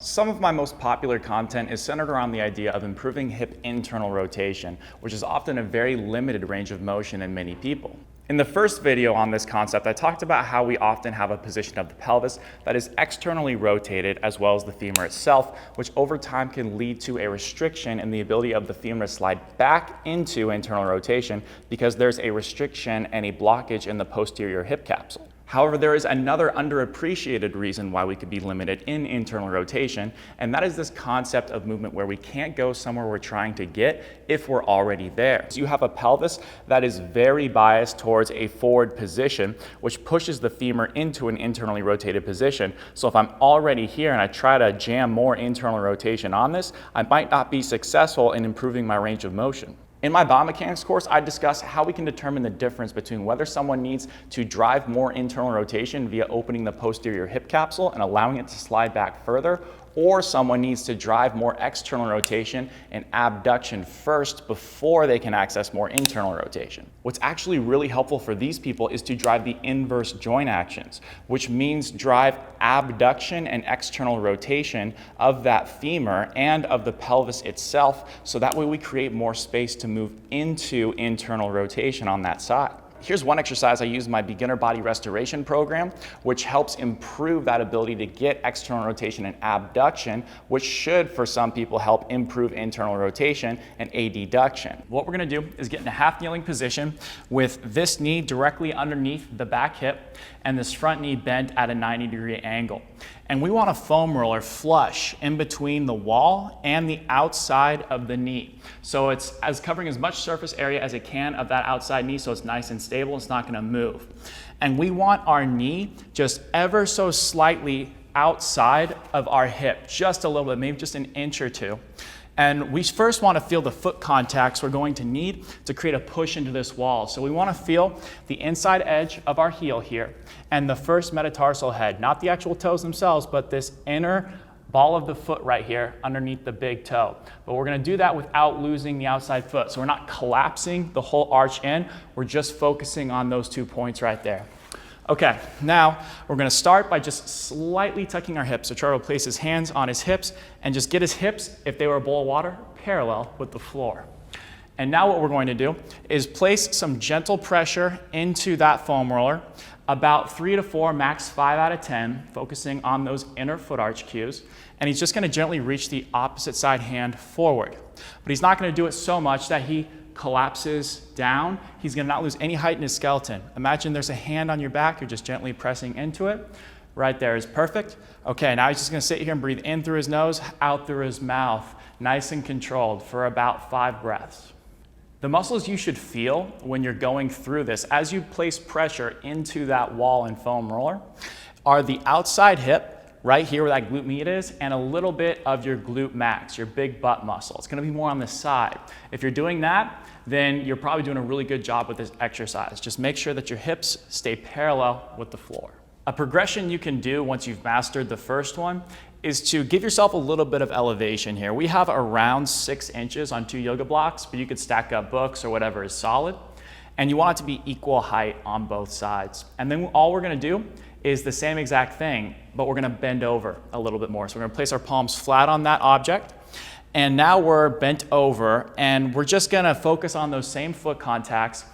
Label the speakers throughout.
Speaker 1: Some of my most popular content is centered around the idea of improving hip internal rotation, which is often a very limited range of motion in many people. In the first video on this concept, I talked about how we often have a position of the pelvis that is externally rotated as well as the femur itself, which over time can lead to a restriction in the ability of the femur to slide back into internal rotation because there's a restriction and a blockage in the posterior hip capsule. However, there is another underappreciated reason why we could be limited in internal rotation, and that is this concept of movement where we can't go somewhere we're trying to get if we're already there. So you have a pelvis that is very biased towards a forward position, which pushes the femur into an internally rotated position. So if I'm already here and I try to jam more internal rotation on this, I might not be successful in improving my range of motion. In my biomechanics course, I discuss how we can determine the difference between whether someone needs to drive more internal rotation via opening the posterior hip capsule and allowing it to slide back further, or someone needs to drive more external rotation and abduction first before they can access more internal rotation. What's actually really helpful for these people is to drive the inverse joint actions, which means drive abduction and external rotation of that femur and of the pelvis itself, so that way we create more space to move into internal rotation on that side. Here's one exercise I use in my beginner body restoration program, which helps improve that ability to get external rotation and abduction, which should, for some people, help improve internal rotation and adduction. What we're gonna do is get in a half kneeling position with this knee directly underneath the back hip and this front knee bent at a 90-degree angle. And we want a foam roller flush in between the wall and the outside of the knee. So it's covering as much surface area as it can of that outside knee so it's nice and stable, it's not gonna move. And we want our knee just ever so slightly outside of our hip, just a little bit, maybe just an inch or two. And we first want to feel the foot contacts we're going to need to create a push into this wall. So we want to feel the inside edge of our heel here and the first metatarsal head, not the actual toes themselves, but this inner ball of the foot right here underneath the big toe. But we're going to do that without losing the outside foot. So we're not collapsing the whole arch in, we're just focusing on those 2 points right there. Okay, now we're gonna start by just slightly tucking our hips. So Charlie will place his hands on his hips and just get his hips, if they were a bowl of water, parallel with the floor. And now what we're going to do is place some gentle pressure into that foam roller, about 3 to 4, max 5 out of 10, focusing on those inner foot arch cues. And he's just gonna gently reach the opposite side hand forward. But he's not gonna do it so much that he collapses down. He's gonna not lose any height in his skeleton. Imagine there's a hand on your back, you're just gently pressing into it. Right there is perfect. Okay, now he's just gonna sit here and breathe in through his nose, out through his mouth, nice and controlled for about 5 breaths. The muscles you should feel when you're going through this, as you place pressure into that wall and foam roller, are the outside hip, right here where that glute med is, and a little bit of your glute max, your big butt muscle. It's gonna be more on the side. If you're doing that, then you're probably doing a really good job with this exercise. Just make sure that your hips stay parallel with the floor. A progression you can do once you've mastered the first one is to give yourself a little bit of elevation here. We have around 6 inches on 2 yoga blocks, but you could stack up books or whatever is solid. And you want it to be equal height on both sides. And then all we're gonna do is the same exact thing, but we're gonna bend over a little bit more. So we're gonna place our palms flat on that object, and now we're bent over, and we're just gonna focus on those same foot contacts,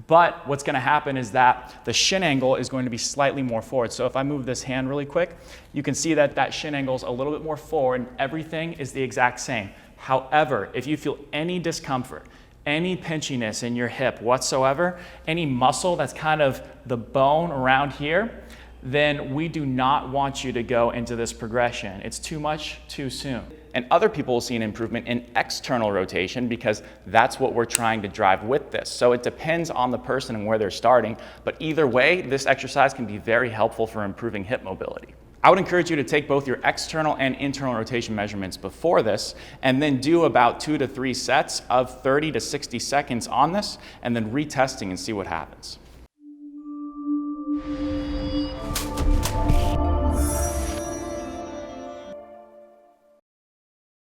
Speaker 1: but what's gonna happen is that the shin angle is going to be slightly more forward. So if I move this hand really quick, you can see that that shin angle is a little bit more forward, and everything is the exact same. However, if you feel any discomfort, any pinchiness in your hip whatsoever, any muscle that's kind of the bone around here, then we do not want you to go into this progression. It's too much too soon. And other people will see an improvement in external rotation because that's what we're trying to drive with this. So it depends on the person and where they're starting, but either way, this exercise can be very helpful for improving hip mobility. I would encourage you to take both your external and internal rotation measurements before this, and then do about 2 to 3 sets of 30 to 60 seconds on this, and then retesting and see what happens.